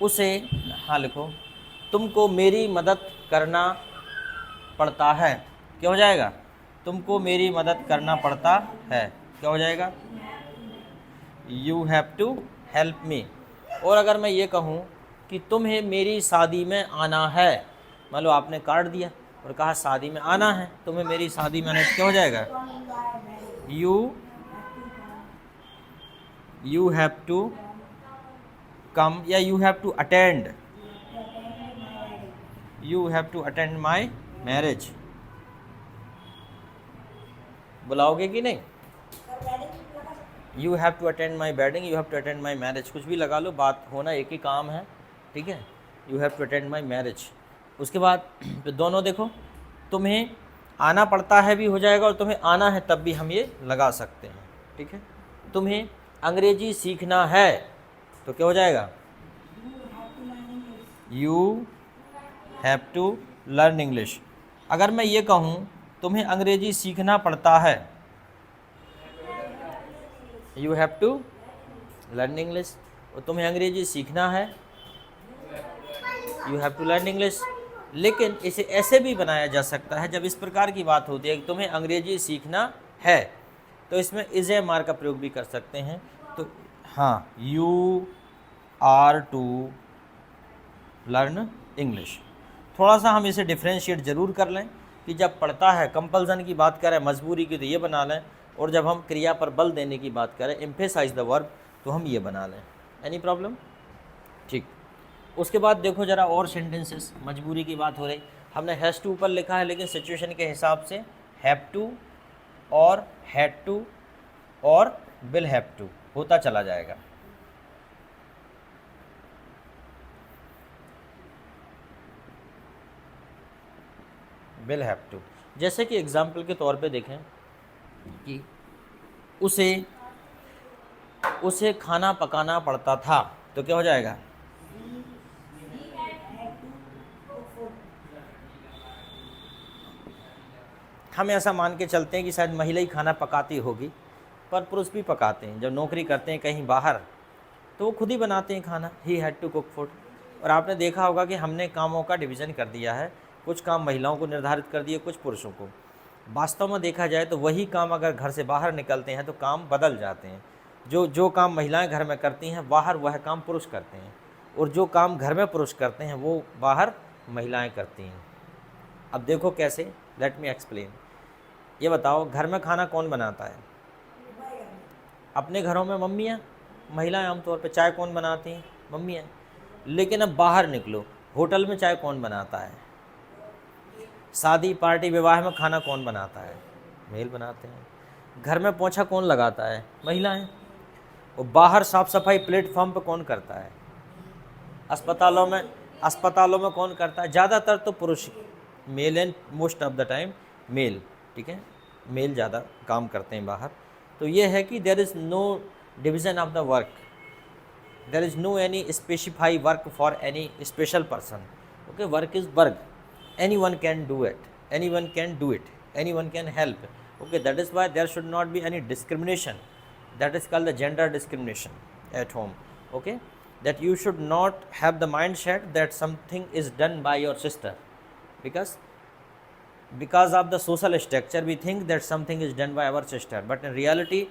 उसे, हाँ लिखो, तुमको मेरी मदद करना पड़ता है, क्या हो जाएगा? तुमको मेरी मदद करना पड़ता है, क्या हो जाएगा? You have to help me. और अगर मैं ये कहूँ कि तुम्हें मेरी शादी में आना है, मान लो आपने कार्ड दिया और कहा शादी में आना है, तुम्हें मेरी शादी में आना है, क्या हो जाएगा? यू हैव टू कम, या you have to attend, you have to attend my marriage. बुलाओगे कि नहीं? You have to attend my wedding, you have to attend my marriage, कुछ भी लगा लो, बात होना एक ही काम है, ठीक है। You have to attend my marriage. उसके बाद तो दोनों देखो, तुम्हें आना पड़ता है भी हो जाएगा और तुम्हें आना है तब भी हम ये लगा सकते हैं, ठीक है। तुम्हें अंग्रेजी सीखना है तो क्या हो जाएगा? You have to learn English. अगर मैं ये कहूँ तुम्हें अंग्रेजी सीखना पड़ता है, you have to learn English, और तुम्हें अंग्रेजी सीखना है, you have to learn English. लेकिन इसे ऐसे भी बनाया जा सकता है, जब इस प्रकार की बात होती है कि तुम्हें अंग्रेजी सीखना है, तो इसमें इज ए मार का प्रयोग भी कर सकते हैं। तो हाँ, you are to learn English. थोड़ा सा हम इसे डिफ्रेंशिएट ज़रूर कर लें कि जब पढ़ता है, कंपल्सन की बात करें, मजबूरी की, तो ये बना लें, और जब हम क्रिया पर बल देने की बात करें, एम्फेसाइज द वर्ब, तो हम ये बना लें। Any problem? ठीक। उसके बाद देखो ज़रा और सेंटेंसेस, मजबूरी की बात हो रही, हमने हैज़ टू ऊपर लिखा है, लेकिन सिचुएशन के हिसाब से हैव टू और हैड टू और विल हैव टू होता चला जाएगा। विल हैव टू, जैसे कि एग्जाम्पल के तौर पे देखें कि उसे खाना पकाना पड़ता था, तो क्या हो जाएगा? हम ऐसा मान के चलते हैं कि शायद महिला ही खाना पकाती होगी, पर पुरुष भी पकाते हैं। जब नौकरी करते हैं कहीं बाहर तो वो खुद ही बनाते हैं खाना, he had to cook food. और आपने देखा होगा कि हमने कामों का डिवीज़न कर दिया है, कुछ काम महिलाओं को निर्धारित कर दिए, कुछ पुरुषों को। वास्तव में देखा जाए तो वही काम अगर घर से बाहर निकलते हैं तो काम बदल जाते हैं। जो काम महिलाएं घर में करती हैं बाहर वह काम पुरुष करते हैं, और जो काम घर में पुरुष करते हैं वो बाहर महिलाएं करती हैं। अब देखो कैसे, लेट मी एक्सप्लेन। ये बताओ, घर में खाना कौन बनाता है? अपने घरों में मम्मियाँ, महिलाएं आमतौर पे। चाय कौन बनाती हैं? मम्मियाँ। लेकिन अब बाहर निकलो, होटल में चाय कौन बनाता है? शादी पार्टी विवाह में खाना कौन बनाता है? मेल बनाते हैं। घर में पोंछा कौन लगाता है? महिलाएं। और बाहर साफ सफाई प्लेटफॉर्म पे कौन करता है? अस्पतालों में कौन करता है? ज़्यादातर तो पुरुष, male and most of the time male, ठीक है, मेल ज़्यादा काम करते हैं बाहर। तो ये है कि there is no division of the work, there is no any specify work for any special person. Okay, work is work, anyone can do it, anyone can do it, anyone can help. Okay, that is why there should not be any discrimination, that is called the gender discrimination at home. Okay, that you should not have the mindset that something is done by your sister, because of the social structure we think that something is done by our sister, but in reality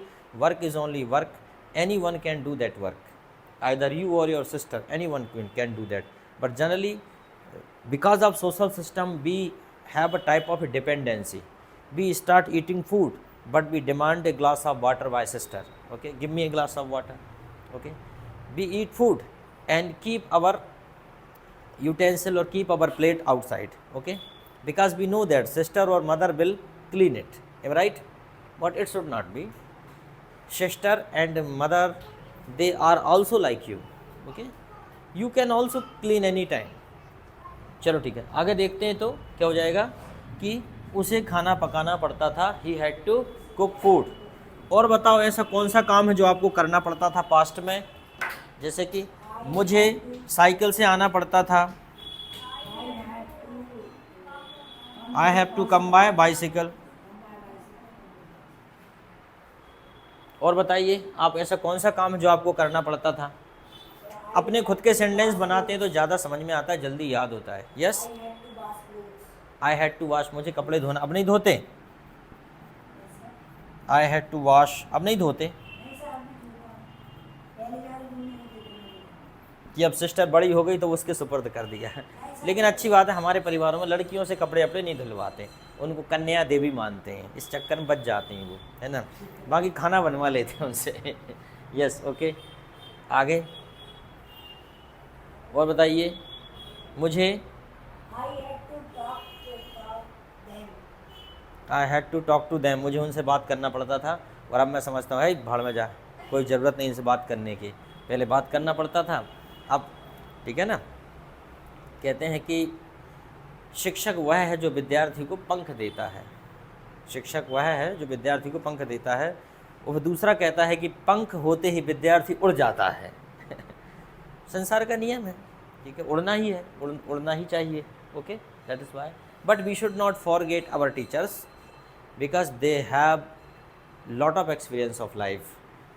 work is only work. Anyone can do that work, either you or your sister, anyone can do that. But generally, because of social system we have a type of a dependency. We start eating food but we demand a glass of water by sister. Okay, give me a glass of water. Okay, we eat food and keep our utensil or keep our plate outside. Okay, because we know that sister or mother will clean it, am I right? But it should not be. Sister and mother, they are also like you. Okay, you can also clean any time. चलो ठीक है, आगे देखते हैं। तो क्या हो जाएगा कि उसे खाना पकाना पड़ता था, he had to cook food. और बताओ ऐसा कौन सा काम है जो आपको करना पड़ता था पास्ट में? जैसे कि मुझे साइकिल से आना पड़ता था, I have to come by bicycle. और बताइए आप, ऐसा कौन सा काम है जो आपको करना पड़ता था? अपने खुद के सेंटेंस बनाते हैं तो ज़्यादा समझ में आता है, जल्दी याद होता है। Yes, I had to wash, मुझे कपड़े धोना, अब नहीं धोते। आई हैड टू वॉश, अब नहीं धोते कि अब सिस्टर बड़ी हो गई तो उसके सुपुर्द कर दिया। लेकिन अच्छी बात है, हमारे परिवारों में लड़कियों से कपड़े अपने नहीं धुलवाते, उनको कन्या देवी मानते हैं, इस चक्कर में बच जाते हैं वो, है ना। बाकी खाना बनवा लेते हैं उनसे। यस, ओके, आगे और बताइए। मुझे I had to talk to them, मुझे उनसे बात करना पड़ता था, और अब मैं समझता हूँ है भाड़ में जा, कोई ज़रूरत नहीं इनसे बात करने की, पहले बात करना पड़ता था, अब ठीक है ना। कहते हैं कि शिक्षक वह है जो विद्यार्थी को पंख देता है, शिक्षक वह है जो विद्यार्थी को पंख देता है। और दूसरा कहता है कि पंख होते ही विद्यार्थी उड़ जाता है। संसार का नियम है, ठीक है, उड़ना ही है, उड़ना ही चाहिए। Okay, that is why, but we should not forget our teachers because they have lot of experience of life.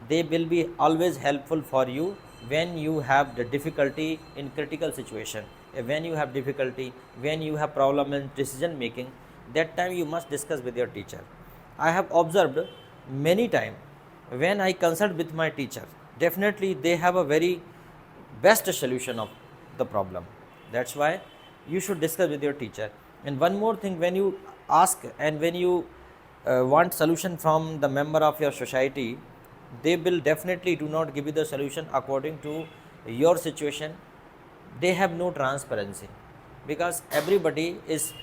They will be always helpful for you when you have the difficulty in critical situation, when you have difficulty, when you have problem in decision making, that time you must discuss with your teacher. I have observed many time when I consult with my teacher, definitely they have a very best solution of the problem. That's why you should discuss with your teacher. And one more thing, when you ask and when you want solution from the member of your society, they will definitely do not give you the solution according to your situation. They have no transparency because everybody is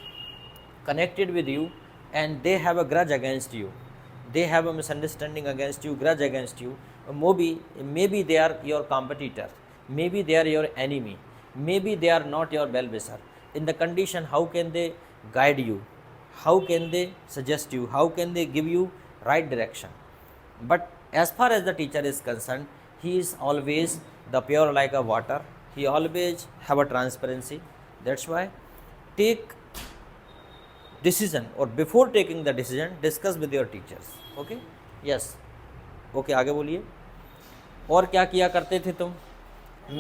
connected with you and they have a grudge against you, they have a misunderstanding against you, grudge against you. Maybe they are your competitor, maybe they are your enemy, maybe they are not your well wisher. In the condition, how can they guide you, how can they suggest you, how can they give you right direction? But as far as the teacher is concerned, he is always the pure like a water, he always have a transparency. That's why take decision, or before taking the decision discuss with your teachers. Okay, yes, okay, आगे बोलिए। और क्या किया करते थे तुम?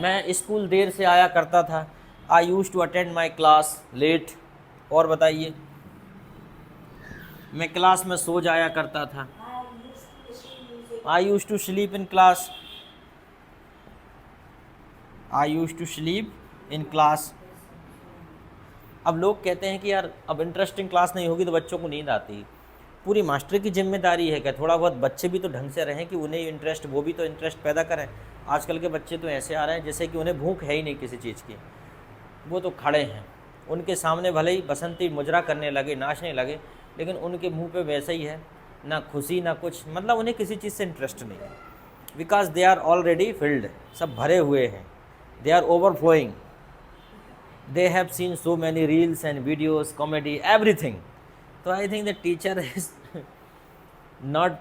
मैं school there से आया करता था, I use to attend my class late. और बताइए। मैं क्लास में सो जाया करता था, I use to sleep in class, I use to sleep in class. अब लोग कहते हैं कि यार अब इंटरेस्टिंग क्लास नहीं होगी तो बच्चों को नींद आती। पूरी मास्टर की जिम्मेदारी है कि थोड़ा बहुत बच्चे भी तो ढंग से रहें, कि उन्हें इंटरेस्ट, वो भी तो इंटरेस्ट पैदा करें। आजकल के बच्चे तो ऐसे आ रहे हैं जैसे कि उन्हें भूख है ही नहीं किसी चीज़ की, वो तो खड़े हैं, उनके सामने भले ही बसंती मुजरा करने लगे, नाचने लगे, लेकिन उनके मुंह पे वैसे ही है, ना खुशी ना कुछ, मतलब उन्हें किसी चीज़ से इंटरेस्ट नहीं है, because they are already filled, सब भरे हुए हैं, they are overflowing, they have seen so many reels and videos, comedy, everything. तो I think the teacher is not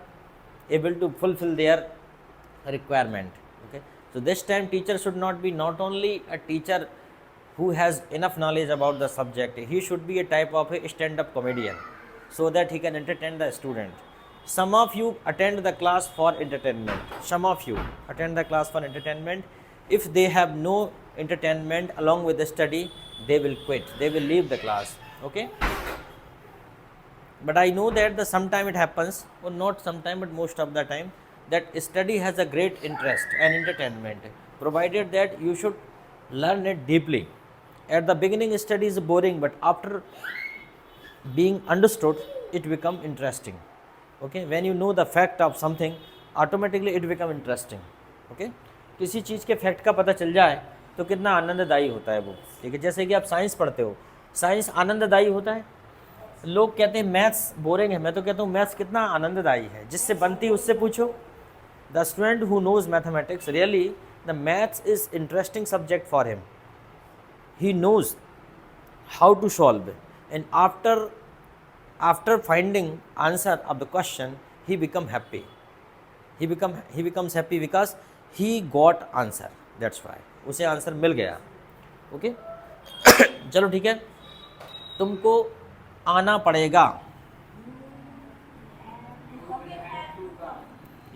able to fulfill their requirement. Okay, so this time teacher should not be not only a teacher who has enough knowledge about the subject, he should be a type of a stand-up comedian so that he can entertain the student. Some of you attend the class for entertainment, some of you attend the class for entertainment. If they have no entertainment along with the study, they will quit, they will leave the class. Okay, but I know that the sometime it happens, or not sometime but most of the time, that study has a great interest and entertainment, provided that you should learn it deeply. At the beginning study is boring, but after being understood it become interesting. Okay, when you know the fact of something, automatically it become interesting. Okay, किसी चीज़ के fact का पता चल जाए तो कितना आनंददायी होता है वो। ठीक है, जैसे कि आप साइंस पढ़ते हो, साइंस आनंददायी होता है। लोग कहते हैं मैथ्स बोरिंग है, मैं तो कहता हूँ मैथ्स कितना आनंददायी है, जिससे बनती है उससे पूछो। The student who knows mathematics, really the maths is interesting subject for him, he knows how to solve, and after finding answer of the question he become happy, he becomes happy because he got answer, that's why, उसे answer मिल गया। Okay, चलो ठीक है, तुमको आना पड़ेगा,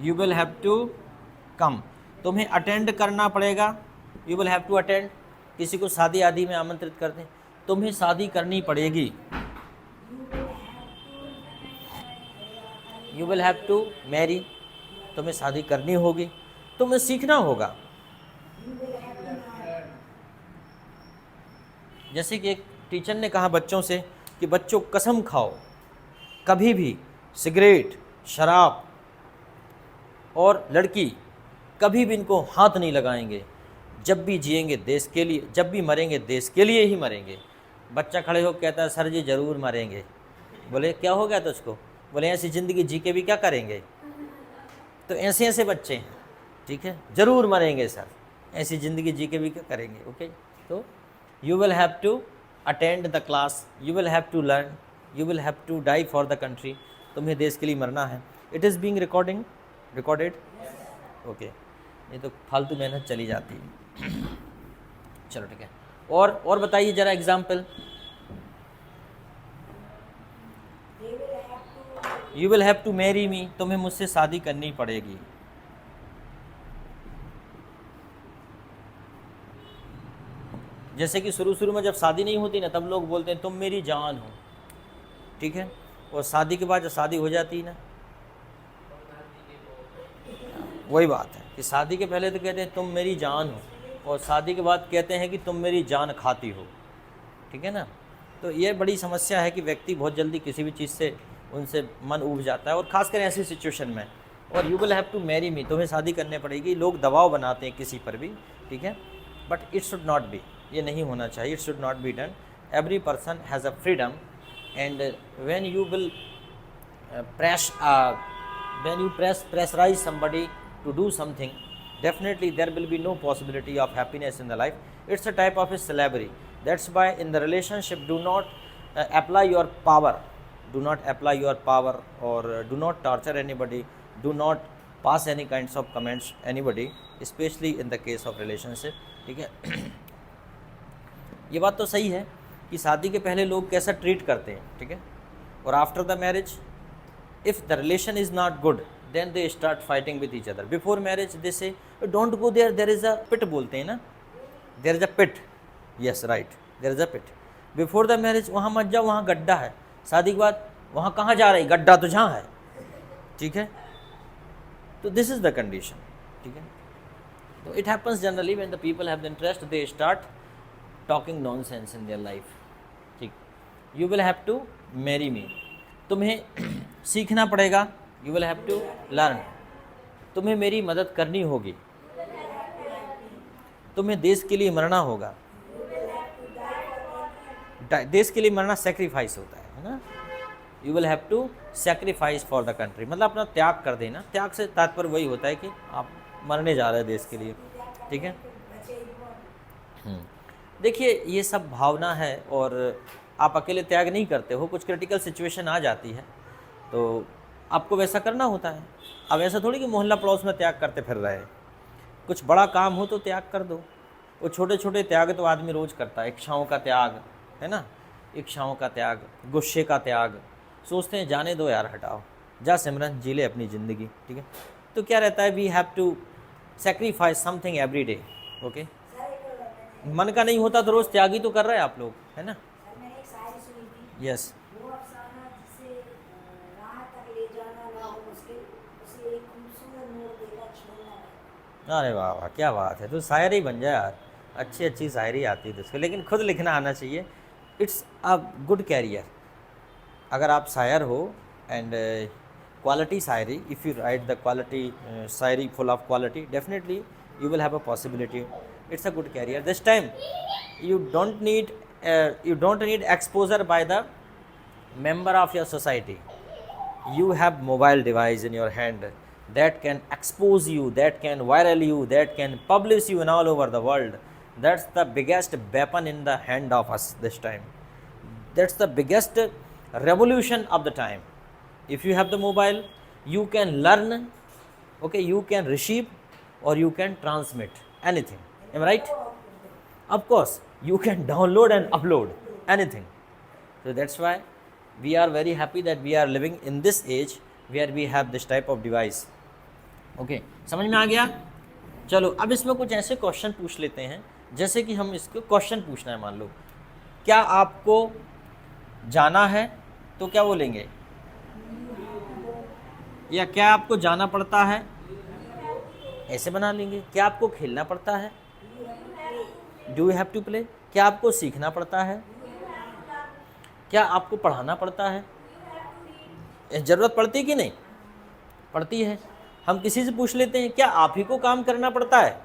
you will have to come, तुम्हें अटेंड करना पड़ेगा, you will have to attend, किसी को शादी आदि में आमंत्रित करते हैं, तुम्हें शादी करनी पड़ेगी, you will have to marry, तुम्हें शादी करनी होगी, तुम्हें सीखना होगा। जैसे कि एक टीचर ने कहा बच्चों से कि बच्चों कसम खाओ कभी भी सिगरेट, शराब और लड़की कभी भी इनको हाथ नहीं लगाएंगे, जब भी जिएंगे देश के लिए, जब भी मरेंगे देश के लिए ही मरेंगे। बच्चा खड़े हो कहता है सर जी ज़रूर मरेंगे। बोले क्या हो गया तुझको? बोले ऐसी ज़िंदगी जी के भी क्या करेंगे। तो ऐसे ऐसे बच्चे हैं, ठीक है, ज़रूर मरेंगे सर, ऐसी ज़िंदगी जी के भी क्या करेंगे। ओके, तो you will have to attend the class, you will have to learn, you will have to die for the country, तुम्हें देश के लिए मरना है। It is being recorded. Okay, ये तो फालतू मेहनत चली जाती है। चलो ठीक है, और बताइए ज़रा example. You will have to marry me, तुम्हें मुझसे शादी करनी पड़ेगी। जैसे कि शुरू में जब शादी नहीं होती ना, तब लोग बोलते हैं तुम मेरी जान हो, ठीक है, और शादी के बाद जब शादी हो जाती है ना, वही बात है कि शादी के पहले तो कहते हैं तुम मेरी जान हो, और शादी के बाद कहते हैं कि तुम मेरी जान खाती हो, ठीक है ना। तो ये बड़ी समस्या है कि व्यक्ति बहुत जल्दी किसी भी चीज़ से उनसे मन उब जाता है, और ख़ासकर ऐसी सिचुएशन में। और you will have to marry me, तुम्हें शादी करने पड़ेगी, लोग दबाव बनाते हैं किसी पर भी, ठीक है, but it should not be, ये नहीं होना चाहिए, it should not be done. Every person has a freedom, and when you will pressurize somebody to do something, definitely there will be no possibility of happiness in the life. It's a type of a slavery. That's why in the relationship, do not apply your power, or do not torture anybody, do not pass any kinds of comments anybody, especially in the case of relationship, ठीक है। ये बात तो सही है कि शादी के पहले लोग कैसा ट्रीट करते हैं, ठीक है, और after the marriage if the relation is not good, then they start fighting with each other. Before marriage they say don't go there, there is a pit, बोलते हैं ना, there is a pit, yes right, there is a pit. Before the marriage वहाँ मत जाओ, वहाँ गड्ढा है। शादी के बाद वहाँ कहाँ जा रही, गड्ढा तो जहाँ है, ठीक है। तो this is the condition, ठीक है। तो it happens generally when the people have the interest, they start talking nonsense in their life, ठीक। You will have to marry me, तुम्हें सीखना पड़ेगा, you will have to learn, तुम्हें मेरी मदद करनी होगी, तुम्हें देश के लिए मरना होगा। देश के लिए मरना सेक्रीफाइस होता है ना। You will have to sacrifice for the country, मतलब अपना त्याग कर देना। त्याग से तात्पर्य वही होता है कि आप मरने जा रहे हैं देश के लिए, ठीक है। देखिए ये सब भावना है, और आप अकेले त्याग नहीं करते हो, कुछ क्रिटिकल सिचुएशन आ जाती है तो आपको वैसा करना होता है। अब ऐसा थोड़ी कि मोहल्ला पड़ोस में त्याग करते फिर रहे, कुछ बड़ा काम हो तो त्याग कर दो। वो छोटे छोटे त्याग तो आदमी रोज़ करता है, इच्छाओं का त्याग है ना, इच्छाओं का त्याग, गुस्से का त्याग, सोचते हैं जाने दो यार, हटाओ, जा सिमरन जी ले अपनी ज़िंदगी, ठीक है। तो क्या रहता है, we have to sacrifice something every day, okay. मन का नहीं होता तो रोज़ त्याग ही तो कर रहे हैं आप लोग, है ना। यस, अरे वाह वाह क्या बात है, तो शायर ही बन जाए यार, अच्छी शायरी आती है तुझको, लेकिन खुद लिखना आना चाहिए। इट्स अ गुड कैरियर अगर आप शायर हो, and quality Shayari, if you right the quality Shayari full of quality, definitely you will have a possibility. It's a good career. This time you don't need exposure by the member of your society. You have mobile device in your hand that can expose you, that can viral you, that can publish you in all over the world. That's the biggest weapon in the hand of us this time. That's the biggest revolution of the time. If you have the mobile, you can learn, okay, you can receive, or you can transmit anything. Am I right? Of course, you can download and upload anything. So that's why we are very happy that we are living in this age where we have this type of device. Okay, समझ में आ गया? चलो अब इसमें कुछ ऐसे question पूछ लेते हैं, जैसे कि हम इसको क्वेश्चन पूछना है, मान लो क्या आपको जाना है, तो क्या बोलेंगे, या क्या आपको जाना पड़ता है, ऐसे बना लेंगे। क्या आपको खेलना पड़ता है, do you have to play. क्या आपको सीखना पड़ता है, क्या आपको पढ़ाना पड़ता है, ज़रूरत पड़ती कि नहीं पड़ती है। हम किसी से पूछ लेते हैं क्या आप ही को काम करना पड़ता है,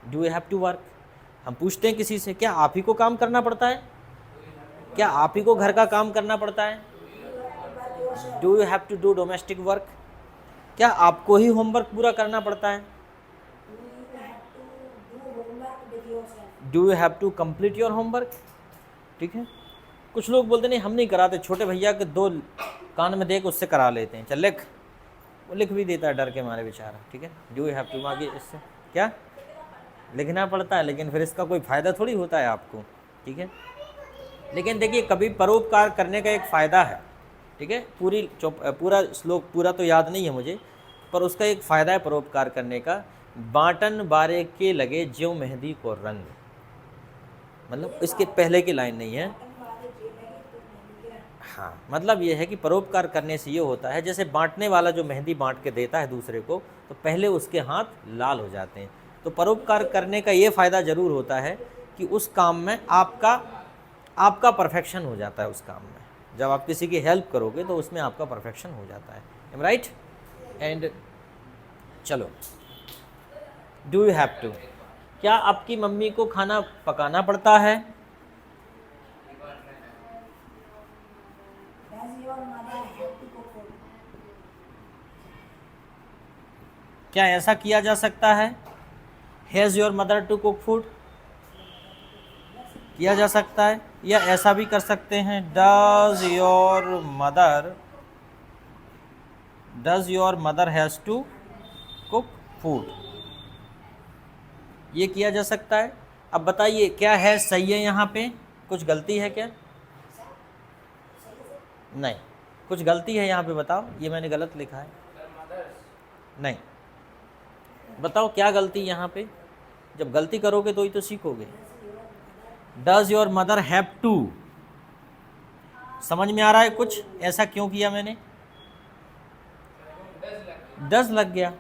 do you have to work. हम पूछते हैं किसी से क्या आप ही को काम करना पड़ता है, क्या आप ही को घर का काम करना पड़ता है, do you have to do domestic work. क्या आपको ही होमवर्क पूरा करना पड़ता है, do you have to complete your homework. ठीक है, कुछ लोग बोलते नहीं हम नहीं कराते, छोटे भैया के 2 कान में देख उससे करा लेते हैं, चल लिख, वो लिख भी देता है डर के मारे बेचारा। ठीक है, डू यू हैव टू, आगे इससे क्या लिखना पड़ता है, लेकिन फिर इसका कोई फ़ायदा थोड़ी होता है आपको। ठीक है, लेकिन देखिए कभी परोपकार करने का एक फ़ायदा है। ठीक है, पूरा श्लोक पूरा तो याद नहीं है मुझे, पर उसका एक फ़ायदा है परोपकार करने का। बाटन बारे के लगे ज्यों मेहंदी को रंग, मतलब इसके पहले की लाइन नहीं है। हाँ, मतलब ये है कि परोपकार करने से ये होता है, जैसे बांटने वाला जो मेहंदी बांट के देता है दूसरे को, तो पहले उसके हाथ लाल हो जाते हैं। तो परोपकार करने का ये फ़ायदा ज़रूर होता है कि उस काम में आपका परफेक्शन हो जाता है। उस काम में जब आप किसी की हेल्प करोगे तो उसमें आपका परफेक्शन हो जाता है। Am right. एंड चलो, डू यू हैव टू, क्या आपकी मम्मी को खाना पकाना पड़ता है, क्या ऐसा किया जा सकता है, has your mother to cook food, किया जा सकता है। या ऐसा भी कर सकते हैं, does your mother has to cook food, ये किया जा सकता है। अब बताइए क्या है सही है, यहाँ पे कुछ गलती है क्या, नहीं कुछ गलती है यहाँ पे, बताओ, ये मैंने गलत लिखा है, नहीं बताओ क्या गलती यहाँ पे। जब गलती करोगे तो ही तो सीखोगे। Does your mother have to, समझ में आ रहा है कुछ ऐसा क्यों किया मैंने, डज लग गया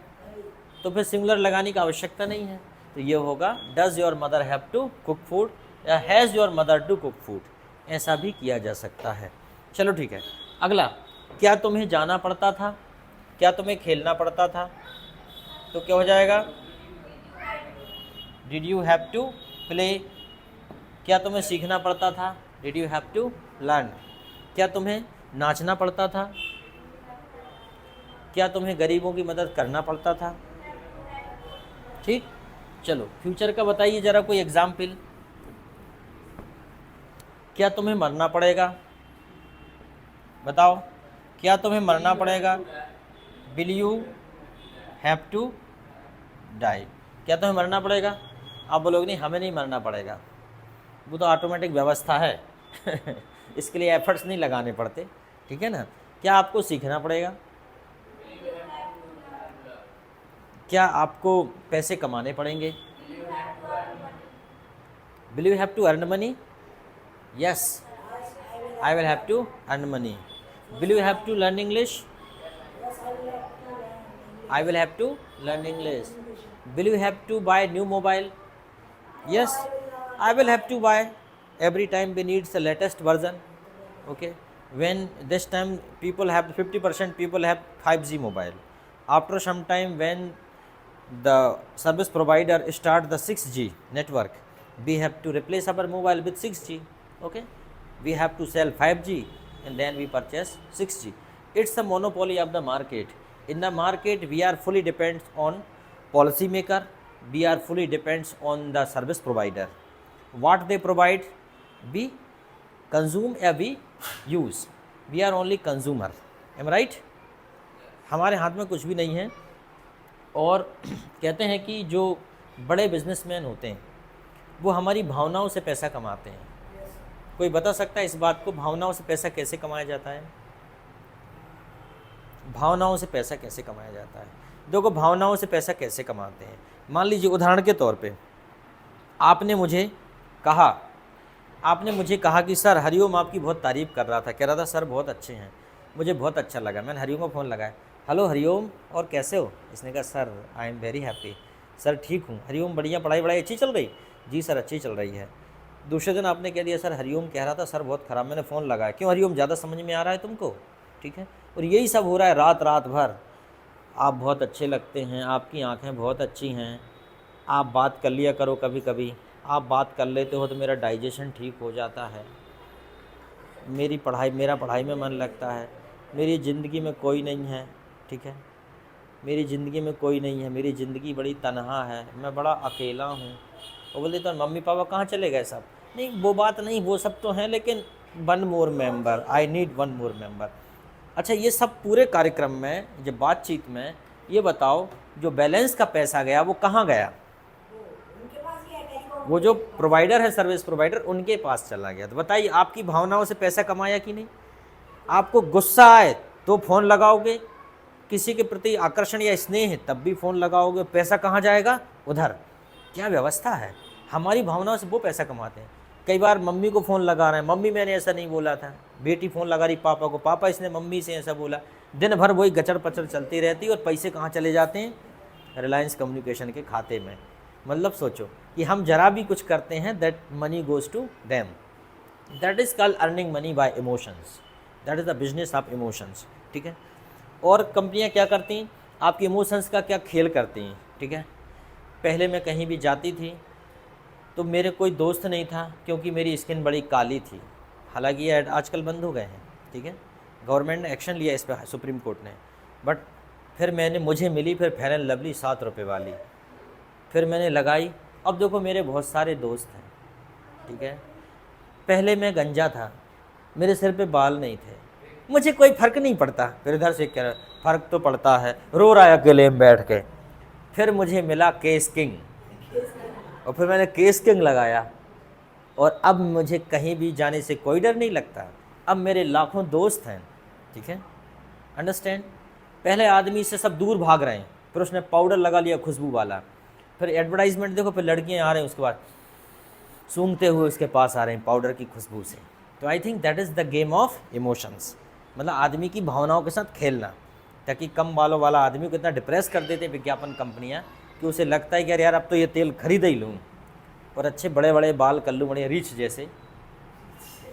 तो फिर सिंगुलर लगाने की आवश्यकता नहीं है। तो ये होगा does your mother have to cook food, या has your mother to cook food, ऐसा भी किया जा सकता है। चलो ठीक है, अगला, क्या तुम्हें जाना पड़ता था, क्या तुम्हें खेलना पड़ता था, तो क्या हो जाएगा, did you have to play. क्या तुम्हें सीखना पड़ता था, did you have to learn. क्या तुम्हें नाचना पड़ता था, क्या तुम्हें गरीबों की मदद करना पड़ता था। ठीक, चलो फ्यूचर का बताइए ज़रा कोई एग्जाम्पल। क्या तुम्हें मरना पड़ेगा, बताओ, क्या तुम्हें मरना पड़ेगा, will you have to die. क्या तुम्हें मरना पड़ेगा, आप बोलोगे नहीं हमें नहीं मरना पड़ेगा, वो तो ऑटोमेटिक व्यवस्था है इसके लिए एफर्ट्स नहीं लगाने पड़ते। ठीक है ना। क्या आपको सीखना पड़ेगा, क्या आपको पैसे कमाने पड़ेंगे, will you have to earn money, yes I will have to earn money. Will you have to learn English, I will have to learn English. Will you have to buy new mobile? Yes, I will have to buy. Every time we need the latest version. Okay. When this time people have 50% people have 5G mobile. After some time when the service provider start the 6G network, we have to replace our mobile with 6G. Okay. We have to sell 5G and then we purchase 6G. It's a monopoly of the market. In the market, we are fully depends on policy maker. We are fully depends on the service provider. What they provide, we consume या we use. We are only consumer. Am I right? हमारे हाथ में कुछ भी नहीं है। और कहते हैं कि जो बड़े बिजनेसमैन होते हैं वो हमारी भावनाओं से पैसा कमाते हैं। कोई बता सकता है इस बात को, भावनाओं से पैसा कैसे कमाया जाता है? भावनाओं से पैसा कैसे कमाया जाता है? देखो भावनाओं से पैसा कैसे कमाते हैं। मान लीजिए उदाहरण के तौर पे आपने मुझे कहा कि सर हरिओम आपकी बहुत तारीफ़ कर रहा था, कह रहा था सर बहुत अच्छे हैं, मुझे बहुत अच्छा लगा। मैंने हरिओम को फ़ोन लगाया, हेलो हरिओम और कैसे हो? इसने कहा sir I am very happy. Sir ठीक हूँ। हरिओम बढ़िया, पढ़ाई अच्छी चल रही? जी सर अच्छी चल रही है। दूसरे दिन आपने कह दिया सर हरिओम कह रहा था सर बहुत ख़राब, मैंने फ़ोन लगाया। क्यों हरिओम, ज़्यादा समझ में आ रहा है तुमको? ठीक है। और यही सब हो रहा है रात भर। आप बहुत अच्छे लगते हैं, आपकी आँखें बहुत अच्छी हैं, आप बात कर लिया करो कभी कभी, आप बात कर लेते हो तो मेरा डाइजेशन ठीक हो जाता है, मेरा पढ़ाई में मन लगता है, मेरी ज़िंदगी में कोई नहीं है। ठीक है, मेरी ज़िंदगी में कोई नहीं है, मेरी ज़िंदगी बड़ी तन्हा है, मैं बड़ा अकेला हूँ। वो बोलते तो मम्मी पापा कहाँ चले गए सब? नहीं वो बात नहीं, वो सब तो हैं लेकिन one more member, I need one more member. अच्छा ये सब पूरे कार्यक्रम में, जब बातचीत में, ये बताओ जो बैलेंस का पैसा गया वो कहाँ गया? वो जो प्रोवाइडर है, सर्विस प्रोवाइडर, उनके पास चला गया। तो बताइए आपकी भावनाओं से पैसा कमाया कि नहीं? आपको गुस्सा आए तो फ़ोन लगाओगे, किसी के प्रति आकर्षण या स्नेह है तब भी फ़ोन लगाओगे, पैसा कहाँ जाएगा? उधर। क्या व्यवस्था है? हमारी भावनाओं से वो पैसा कमाते हैं। कई बार मम्मी को फ़ोन लगा रहे हैं, मम्मी मैंने ऐसा नहीं बोला था, बेटी फ़ोन लगा रही पापा को, पापा इसने मम्मी से ऐसा बोला, दिन भर वही गचड़ पचड़ चलती रहती है और पैसे कहाँ चले जाते हैं? रिलायंस कम्युनिकेशन के खाते में। मतलब सोचो कि हम जरा भी कुछ करते हैं, that money goes to them. That is called earning money by emotions, that is the business of emotions. ठीक है। और कंपनियां क्या करती हैं? आपके इमोशंस का क्या खेल करती हैं। ठीक है। पहले मैं कहीं भी जाती थी तो मेरे कोई दोस्त नहीं था क्योंकि मेरी स्किन बड़ी काली थी। हालांकि ये आजकल बंद हो गए हैं। ठीक है, गवर्नमेंट ने एक्शन लिया इस पर, सुप्रीम कोर्ट ने। बट फिर मुझे मिली फिर फेयर एंड लवली 7 रुपये वाली, फिर मैंने लगाई। अब देखो मेरे बहुत सारे दोस्त हैं। ठीक है, पहले मैं गंजा था, मेरे सिर पे बाल नहीं थे, मुझे कोई फ़र्क नहीं पड़ता। फिर इधर से कह रहा फ़र्क तो पड़ता है, रो रहा है अकेले में बैठ के। फिर मुझे मिला केस किंग और फिर मैंने केस किंग लगाया और अब मुझे कहीं भी जाने से कोई डर नहीं लगता। अब मेरे लाखों दोस्त हैं। ठीक है, अंडरस्टैंड। पहले आदमी से सब दूर भाग रहे हैं, फिर उसने पाउडर लगा लिया खुशबू वाला, फिर एडवर्टाइजमेंट देखो, फिर लड़कियां आ रही हैं उसके बाद सूंघते हुए उसके पास आ रहे हैं पाउडर की खुशबू से। तो I think that is the game of emotions, मतलब आदमी की भावनाओं के साथ खेलना। ताकि कम बालों वाला आदमी को इतना डिप्रेस कर देते विज्ञापन कंपनियां कि उसे लगता है कि यार अब तो ये तेल खरीद ही लूँ और अच्छे बड़े बड़े बाल कर लूँ, बड़े रिच जैसे,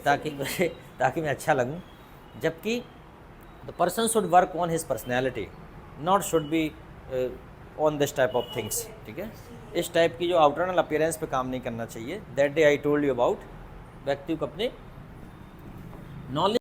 ताकि मैं अच्छा लगूँ। जबकि the person should work on his personality, not should be on this type of things. ठीक है, इस टाइप की जो आउटरनल अपीयरेंस पे काम नहीं करना चाहिए। That day I told you about व्यक्ति को अपने नॉलेज